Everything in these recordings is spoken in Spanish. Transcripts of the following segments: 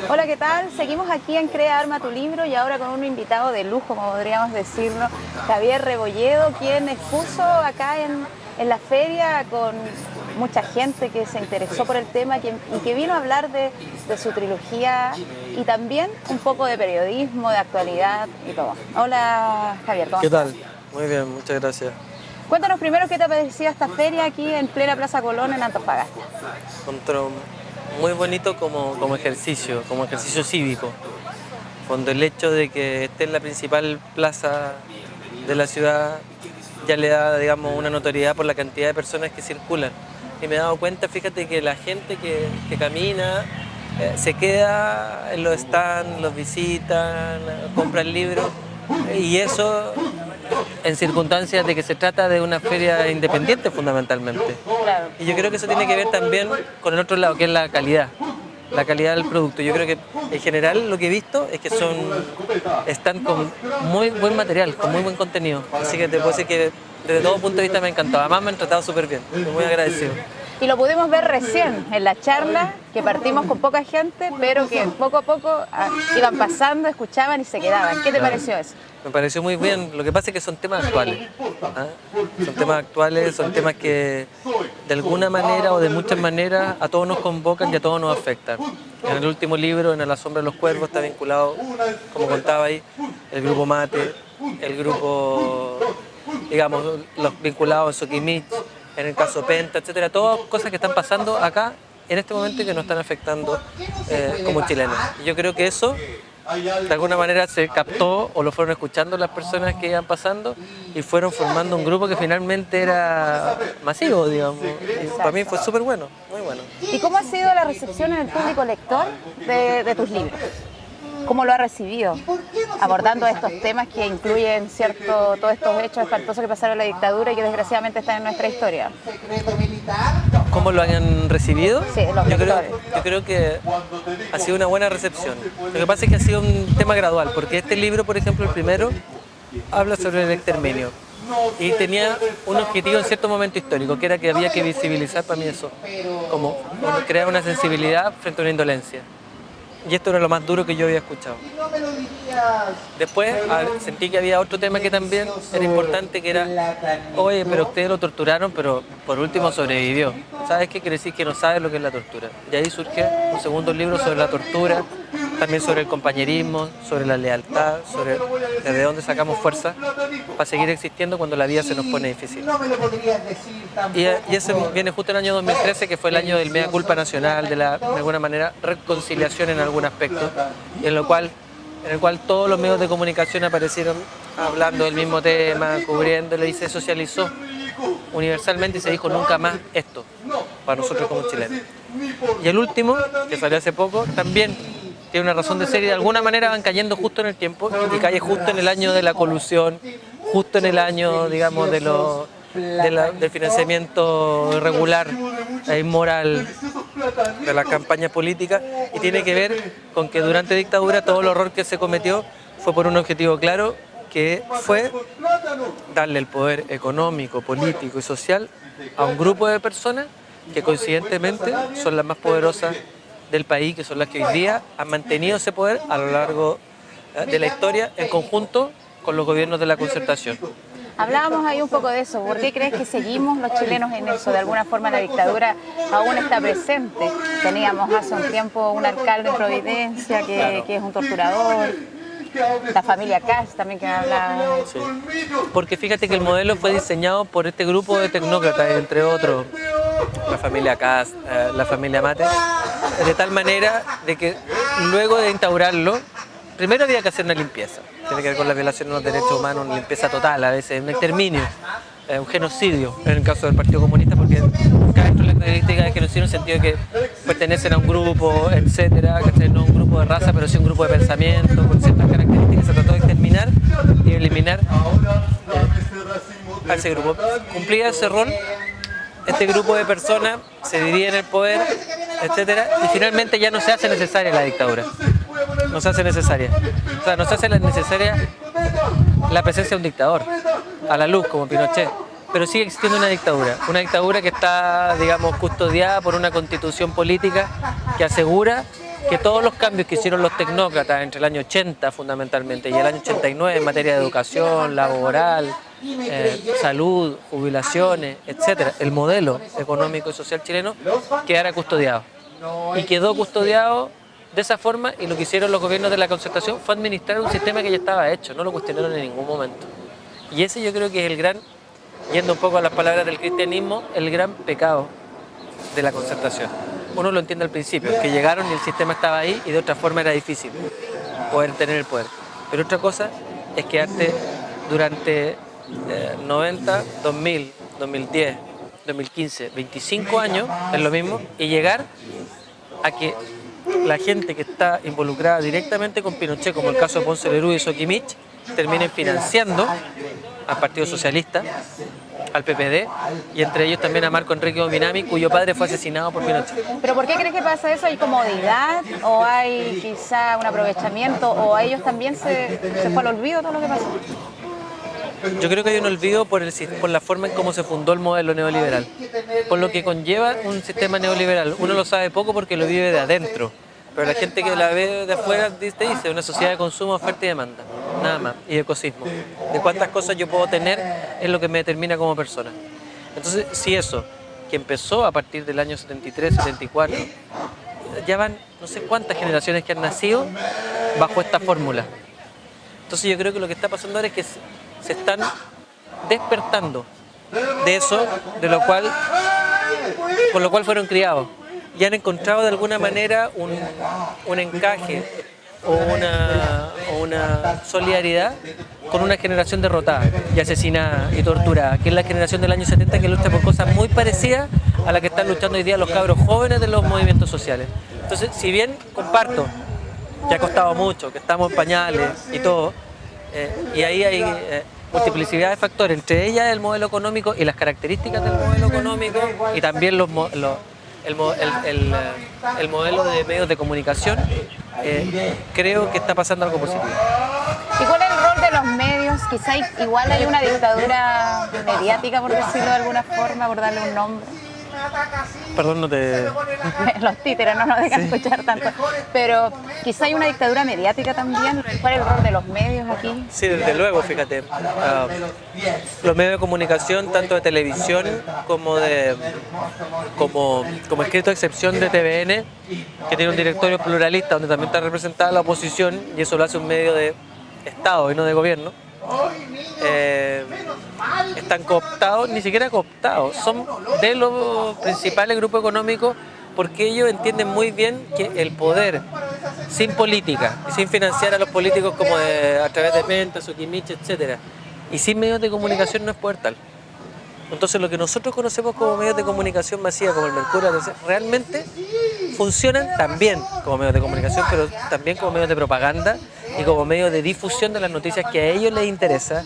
Hola, ¿qué tal? Seguimos aquí en Crea Arma tu Libro y ahora con un invitado de lujo, como podríamos decirlo, Javier Rebolledo, quien expuso acá en la feria con mucha gente que se interesó por el tema y que vino a hablar de su trilogía y también un poco de periodismo, de actualidad y todo. Hola, Javier, ¿cómo ¿Qué estás? tal? Muy bien, muchas gracias. Cuéntanos primero qué te ha parecido esta feria aquí en plena Plaza Colón en Antofagasta. Encontró muy bonito como ejercicio cívico. Cuando el hecho de que esté en la principal plaza de la ciudad ya le da, digamos, una notoriedad por la cantidad de personas que circulan. Y me he dado cuenta, fíjate, que la gente que camina se queda en los stands, los visitan, compran libros, y eso en circunstancias de que se trata de una feria independiente fundamentalmente. Claro. Y yo creo que eso tiene que ver también con el otro lado, que es la calidad del producto. Yo creo que en general lo que he visto es que están con muy buen material, con muy buen contenido. Así que te puedo decir que desde todo punto de vista me ha encantado. Además me han tratado súper bien, estoy muy agradecido. Y lo pudimos ver recién en la charla, que partimos con poca gente, pero que poco a poco iban pasando, escuchaban y se quedaban. ¿Qué te pareció eso? Me pareció muy bien. Lo que pasa es que son temas actuales. ¿Ah? Son temas actuales, son temas que de alguna manera o de muchas maneras a todos nos convocan y a todos nos afectan. En el último libro, en A la sombra de los cuervos, está vinculado, como contaba ahí, el grupo Mate, el grupo, digamos, los vinculados a Soquimich, en el caso Penta, etcétera. Todas cosas que están pasando acá en este momento y que nos están afectando como chilenos. Y yo creo que eso de alguna manera se captó o lo fueron escuchando las personas que iban pasando y fueron formando un grupo que finalmente era masivo, digamos. Y para mí fue súper bueno, muy bueno. ¿Y cómo ha sido la recepción en el público lector de tus libros? ¿Cómo lo ha recibido? Abordando estos temas que incluyen todos estos hechos espantosos que pasaron en la dictadura y que desgraciadamente están en nuestra historia. ¿Cómo lo han recibido? Sí, los lectores. Yo creo que ha sido una buena recepción. Lo que pasa es que ha sido un tema gradual, porque este libro, por ejemplo, el primero, habla sobre el exterminio. Y tenía un objetivo en cierto momento histórico, que era que había que visibilizar para mí eso, como crear una sensibilidad frente a una indolencia. Y esto era lo más duro que yo había escuchado. Después sentí que había otro tema que también era importante, que era, oye, pero ustedes lo torturaron, pero por último sobrevivió. ¿Sabes qué quiere decir? Que no sabes lo que es la tortura. Y ahí surge un segundo libro sobre la tortura, también sobre el compañerismo, sobre la lealtad, sobre desde dónde sacamos fuerza para seguir existiendo cuando la vida se nos pone difícil. Y ese viene justo en el año 2013, que fue el año del mea culpa nacional, de alguna manera reconciliación en algún aspecto, y en el cual todos los medios de comunicación aparecieron hablando del mismo tema, cubriéndolo, y se socializó universalmente y se dijo nunca más esto para nosotros como chilenos. Y el último, que salió hace poco, también tiene una razón de ser y de alguna manera van cayendo justo en el tiempo y cae justo en el año de la colusión, justo en el año, digamos, del financiamiento irregular e inmoral de la campaña política, y tiene que ver con que durante la dictadura todo el horror que se cometió fue por un objetivo claro, que fue darle el poder económico, político y social a un grupo de personas que coincidentemente son las más poderosas del país, que son las que hoy día han mantenido ese poder a lo largo de la historia en conjunto con los gobiernos de la Concertación. Hablábamos ahí un poco de eso. ¿Por qué crees que seguimos los chilenos en eso? De alguna forma la dictadura aún está presente. Teníamos hace un tiempo un alcalde en Providencia que es un torturador. La familia Kast también que habla. Sí. Porque fíjate que el modelo fue diseñado por este grupo de tecnócratas, entre otros, la familia Kast, la familia Mate, de tal manera de que luego de instaurarlo, primero había que hacer una limpieza. Tiene que ver con la violación de los derechos humanos, una limpieza total, a veces un exterminio, un genocidio, en el caso del Partido Comunista, porque cada dentro de la característica de genocidio en el sentido de que pertenecen a un grupo, etcétera, ¿cachai? No un grupo de raza, pero sí un grupo de pensamiento, con ciertas características. Se trató de exterminar y eliminar a ese grupo. Cumplía ese rol, este grupo de personas se dividía en el poder, etcétera, y finalmente ya no se hace necesaria la dictadura. No se hace necesaria. O sea, no se hace necesaria la presencia de un dictador, a la luz, como Pinochet. Pero sigue existiendo una dictadura que está, digamos, custodiada por una constitución política que asegura que todos los cambios que hicieron los tecnócratas entre el año 80 fundamentalmente y el año 89 en materia de educación, laboral, salud, jubilaciones, etcétera, el modelo económico y social chileno quedara custodiado. Y quedó custodiado de esa forma, y lo que hicieron los gobiernos de la concertación fue administrar un sistema que ya estaba hecho, no lo cuestionaron en ningún momento. Y ese yo creo que es el gran, yendo un poco a las palabras del cristianismo, el gran pecado de la concertación. Uno lo entiende al principio, que llegaron y el sistema estaba ahí y de otra forma era difícil poder tener el poder. Pero otra cosa es quedarte durante 90, 2000, 2010, 2015, 25 años, es lo mismo, y llegar a que la gente que está involucrada directamente con Pinochet, como el caso de Ponce Lerú y Soquimich, terminen financiando al Partido Socialista, al PPD, y entre ellos también a Marco Enrique Ominami, cuyo padre fue asesinado por Pinochet. ¿Pero por qué crees que pasa eso? ¿Hay comodidad o hay quizá un aprovechamiento o a ellos también se fue al olvido todo lo que pasó? Yo creo que hay un olvido por la forma en cómo se fundó el modelo neoliberal, por lo que conlleva un sistema neoliberal. Uno lo sabe poco porque lo vive de adentro, pero la gente que la ve de afuera te dice una sociedad de consumo, oferta y demanda, nada más, y ecosismo. De cuántas cosas yo puedo tener es lo que me determina como persona. Entonces, si eso, que empezó a partir del año 73, 74, ya van no sé cuántas generaciones que han nacido bajo esta fórmula. Entonces yo creo que lo que está pasando ahora es que se están despertando de eso, con lo cual fueron criados, y han encontrado de alguna manera un encaje o una solidaridad con una generación derrotada y asesinada y torturada, que es la generación del año 70, que lucha por cosas muy parecidas a las que están luchando hoy día los cabros jóvenes de los movimientos sociales. Entonces, si bien comparto que ha costado mucho, que estamos en pañales y todo, y ahí hay multiplicidad de factores, entre ellas el modelo económico y las características del modelo económico, y también el modelo de medios de comunicación, creo que está pasando algo positivo. ¿Y cuál es el rol de los medios? Quizá igual hay una dictadura mediática, por decirlo de alguna forma, por darle un nombre. Perdón, no te... Los títeres no nos dejan escuchar tanto. Pero quizá hay una dictadura mediática también. ¿Cuál es el rol de los medios aquí? Sí, desde luego, fíjate. Los medios de comunicación, tanto de televisión como escrito a excepción de TVN, que tiene un directorio pluralista donde también está representada la oposición, y eso lo hace un medio de Estado y no de gobierno. Están cooptados, ni siquiera cooptados, son de los principales grupos económicos, porque ellos entienden muy bien que el poder sin política y sin financiar a los políticos como a través de Penta, Soquimich, etcétera, y sin medios de comunicación no es poder tal. Entonces lo que nosotros conocemos como medios de comunicación masiva, como el Mercurio, realmente funcionan también como medios de comunicación, pero también como medios de propaganda y como medios de difusión de las noticias que a ellos les interesa,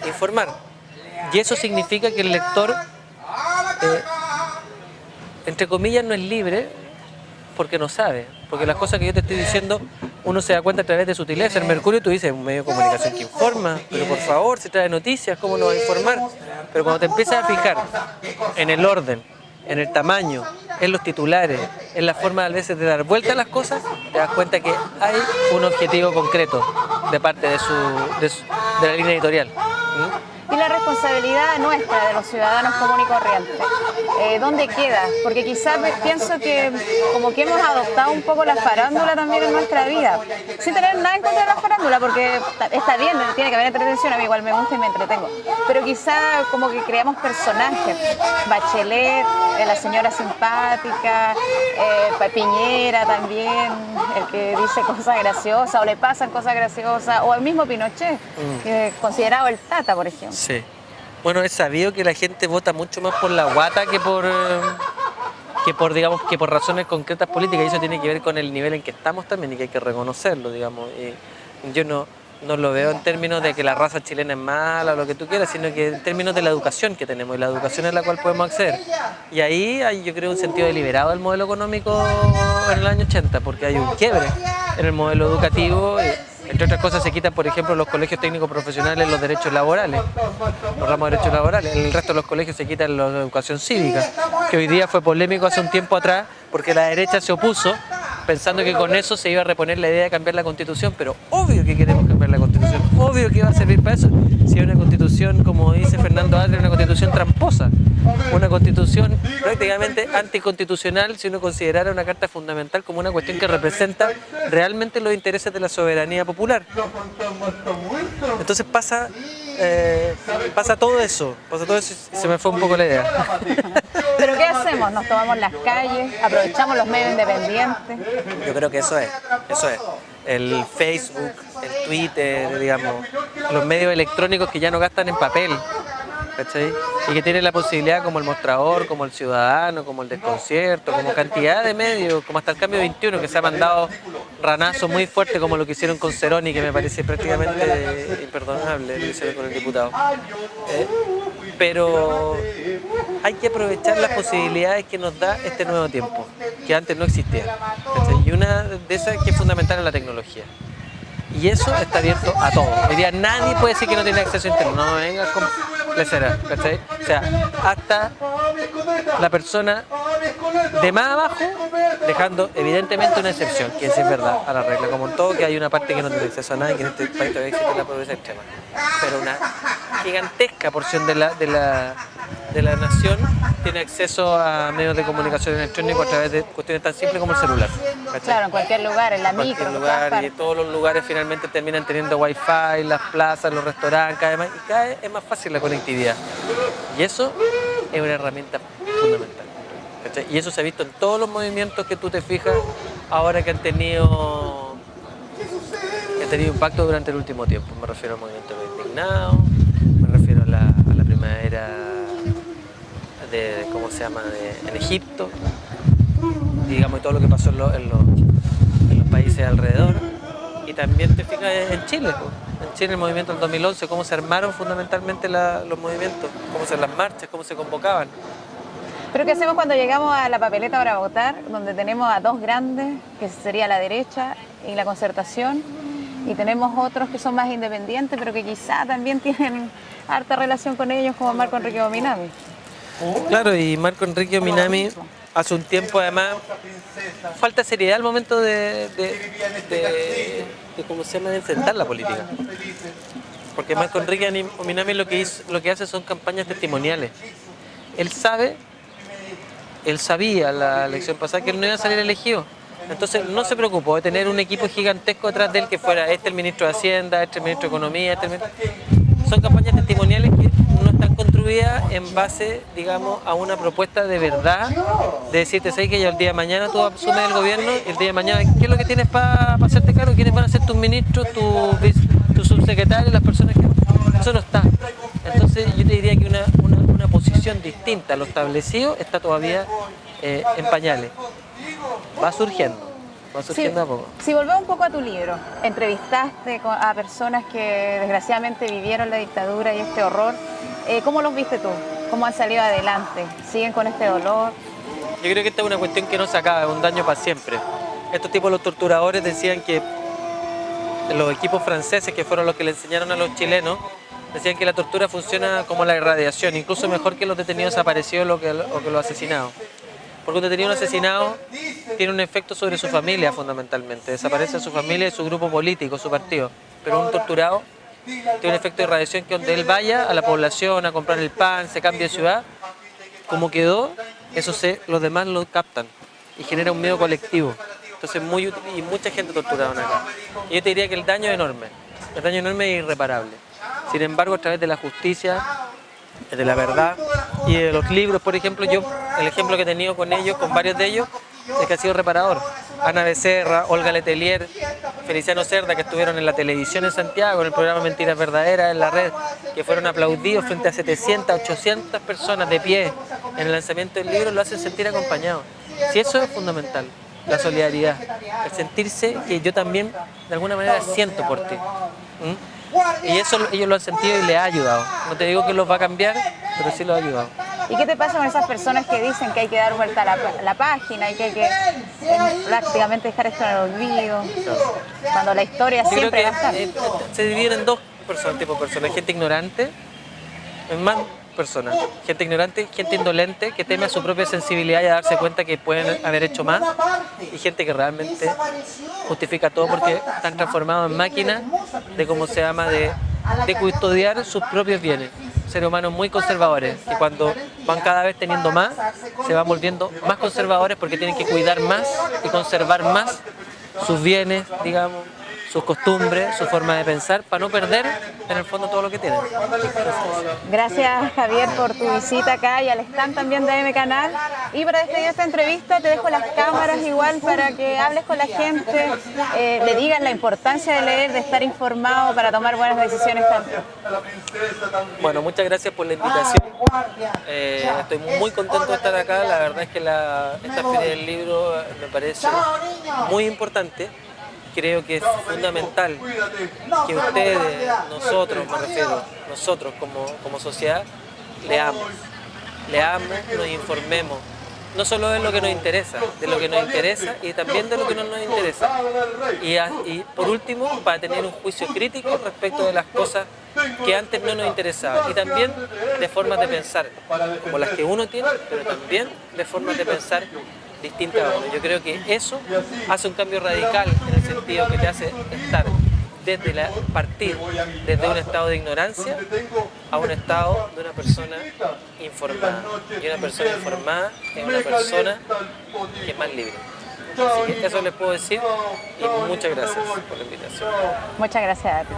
informar. Y eso significa que el lector, entre comillas, no es libre porque no sabe. Porque las cosas que yo te estoy diciendo, uno se da cuenta a través de sutileza. El Mercurio, tú dices, un medio de comunicación que informa, pero por favor, si trae noticias, ¿cómo no va a informar? Pero cuando te empiezas a fijar en el orden, en el tamaño, en los titulares, en la forma a veces de dar vuelta a las cosas, te das cuenta que hay un objetivo concreto de parte de la línea editorial. Y la responsabilidad nuestra, de los ciudadanos comunes y corrientes, ¿dónde queda? Porque quizás pienso que como que hemos adoptado un poco la farándula también en nuestra vida, sin tener nada en contra de la farándula, porque está bien, tiene que haber entretención, a mí igual me gusta y me entretengo, pero quizás como que creamos personajes, Bachelet, la señora simpática, Piñera también, el que dice cosas graciosas o le pasan cosas graciosas, o el mismo Pinochet, considerado el Tata, por ejemplo. Sí. Bueno, es sabido que la gente vota mucho más por la guata que por razones concretas políticas, y eso tiene que ver con el nivel en que estamos también, y que hay que reconocerlo, digamos. Y yo no lo veo en términos de que la raza chilena es mala o lo que tú quieras, sino que en términos de la educación que tenemos, y la educación es la cual podemos acceder. Y ahí hay, yo creo, un sentido deliberado del modelo económico en el año 80, porque hay un quiebre en el modelo educativo, Entre otras cosas se quitan, por ejemplo, los colegios técnicos profesionales los derechos laborales, los ramos de derechos laborales. En el resto de los colegios se quitan la educación cívica, que hoy día fue polémico hace un tiempo atrás porque la derecha se opuso pensando que con eso se iba a reponer la idea de cambiar la Constitución, pero obvio que queremos cambiar la Constitución, obvio que va a servir para eso. Si hay una Constitución, como dice Fernando Adler, una Constitución tramposa, una Constitución prácticamente anticonstitucional si uno considerara una Carta Fundamental como una cuestión que representa realmente los intereses de la soberanía popular. Entonces pasa todo eso y se me fue un poco la idea. ¿Pero qué hacemos? ¿Nos tomamos las calles? ¿Aprovechamos los medios independientes? Yo creo que eso es. El Facebook, el Twitter, digamos, los medios electrónicos que ya no gastan en papel, ¿cachai? Y que tienen la posibilidad, como el Mostrador, como el Ciudadano, como el Desconcierto, como cantidad de medios, como hasta el Cambio 21, que se ha mandado ranazos muy fuertes, como lo que hicieron con Ceroni, que me parece prácticamente imperdonable lo que hicieron con el diputado. Pero hay que aprovechar las posibilidades que nos da este nuevo tiempo, que antes no existía, ¿cachai? Y una de esas que es fundamental es la tecnología. Y eso está abierto a todo. Hoy día nadie puede decir que no tiene acceso a internet. No me vengas con lecera, ¿cachai? O sea, hasta la persona de más abajo, dejando evidentemente una excepción, que es verdad, a la regla, como en todo, que hay una parte que no tiene acceso a nada y que en este país todavía existe la pobreza extrema. Pero una gigantesca porción de la nación tiene acceso a medios de comunicación electrónicos a través de cuestiones tan simples como el celular, ¿cachai? Claro, en cualquier lugar, en la micro. Y todos los lugares finalmente terminan teniendo wifi, las plazas, los restaurantes, cada vez es más fácil la conectividad. Y eso es una herramienta fundamental, ¿cachai? Y eso se ha visto en todos los movimientos que tú te fijas ahora que han tenido impacto durante el último tiempo. Me refiero al movimiento de los indignados, me refiero a la primavera en Egipto, digamos, y todo lo que pasó en los países alrededor. Y también te fijas en Chile, pues. En Chile el movimiento del 2011, cómo se armaron fundamentalmente los movimientos, cómo se las marchas, cómo se convocaban. ¿Pero qué hacemos cuando llegamos a la papeleta para votar, donde tenemos a dos grandes, que sería la derecha y la Concertación, y tenemos otros que son más independientes, pero que quizá también tienen harta relación con ellos, como Marco Enrique Ominami? Claro, y Marco Enrique Ominami hace un tiempo además falta seriedad al momento de enfrentar la política. Porque Marco Enrique Ominami lo que hace son campañas testimoniales. Él sabía la elección pasada que él no iba a salir elegido. Entonces no se preocupó de tener un equipo gigantesco detrás de él que fuera el ministro de Hacienda, el ministro de Economía, Son campañas testimoniales que no están construidas en base, digamos, a una propuesta de verdad, de decirte, ¿sabes que ya el día de mañana tú asumes el gobierno? Y el día de mañana, ¿qué es lo que tienes para hacerte cargo? ¿Quiénes van a ser tus ministros, tus subsecretarios, las personas que...? Eso no está. Entonces yo te diría que una posición distinta a lo establecido está todavía en pañales. Va surgiendo a poco. Si volvemos un poco a tu libro, entrevistaste a personas que desgraciadamente vivieron la dictadura y este horror. ¿Cómo los viste tú? ¿Cómo han salido adelante? ¿Siguen con este dolor? Yo creo que esta es una cuestión que no se acaba, es un daño para siempre. Estos tipos, los torturadores, decían que los equipos franceses, que fueron los que le enseñaron a los chilenos, decían que la tortura funciona como la irradiación, incluso mejor que los detenidos desaparecidos o que los asesinados. Porque un detenido asesinado tiene un efecto sobre su familia fundamentalmente. Desaparece su familia y su grupo político, su partido. Pero un torturado tiene un efecto de irradiación que donde él vaya a la población a comprar el pan, se cambia de ciudad, como quedó, los demás lo captan y genera un miedo colectivo. Entonces muy útil y mucha gente torturada acá. Y yo te diría que el daño es enorme. El daño enorme es irreparable. Sin embargo, a través de la justicia, de la verdad y de los libros, por ejemplo, el ejemplo que he tenido con ellos, con varios de ellos, es que ha sido reparador. Ana Becerra, Olga Letelier, Feliciano Cerda, que estuvieron en la televisión en Santiago, en el programa Mentiras Verdaderas, en la red, que fueron aplaudidos frente a 700, 800 personas de pie en el lanzamiento del libro, lo hacen sentir acompañados. Si eso es fundamental, la solidaridad, el sentirse que yo también de alguna manera siento por ti. Y eso ellos lo han sentido y les ha ayudado. No te digo que los va a cambiar, pero sí los ha ayudado. ¿Y qué te pasa con esas personas que dicen que hay que dar vuelta a la página y que hay que prácticamente dejar esto en el olvido? Cuando la historia Yo siempre creo va a estar. que se dividen en dos tipos de personas, gente ignorante, en más personas, gente ignorante, gente indolente que teme a su propia sensibilidad y a darse cuenta que pueden haber hecho más, y gente que realmente justifica todo porque están transformados en máquinas de cómo se llama, de custodiar sus propios bienes. Seres humanos muy conservadores, que cuando van cada vez teniendo más, se van volviendo más conservadores porque tienen que cuidar más y conservar más sus bienes, digamos, sus costumbres, su forma de pensar, para no perder en el fondo todo lo que tienen. Gracias, Javier, por tu visita acá y al stand también de AM Canal. Y para despedir esta entrevista te dejo las cámaras igual para que hables con la gente, le digas la importancia de leer, de estar informado para tomar buenas decisiones también. Bueno, muchas gracias por la invitación. Estoy muy contento de estar acá. La verdad es que esta Feria del Libro me parece muy importante. Creo que es fundamental que ustedes, nosotros, me refiero, nosotros como sociedad, leamos, nos informemos, no solo de lo que nos interesa, de lo que nos interesa y también de lo que no nos interesa. Y por último, para tener un juicio crítico respecto de las cosas que antes no nos interesaban. Y también de formas de pensar, como las que uno tiene, pero también de formas de pensar distinta a uno. Yo creo que eso hace un cambio radical en el sentido que te hace estar partir desde un estado de ignorancia a un estado de una persona informada. Y una persona informada es una persona que es más libre. Así que eso les puedo decir y muchas gracias por la invitación. Muchas gracias a ti.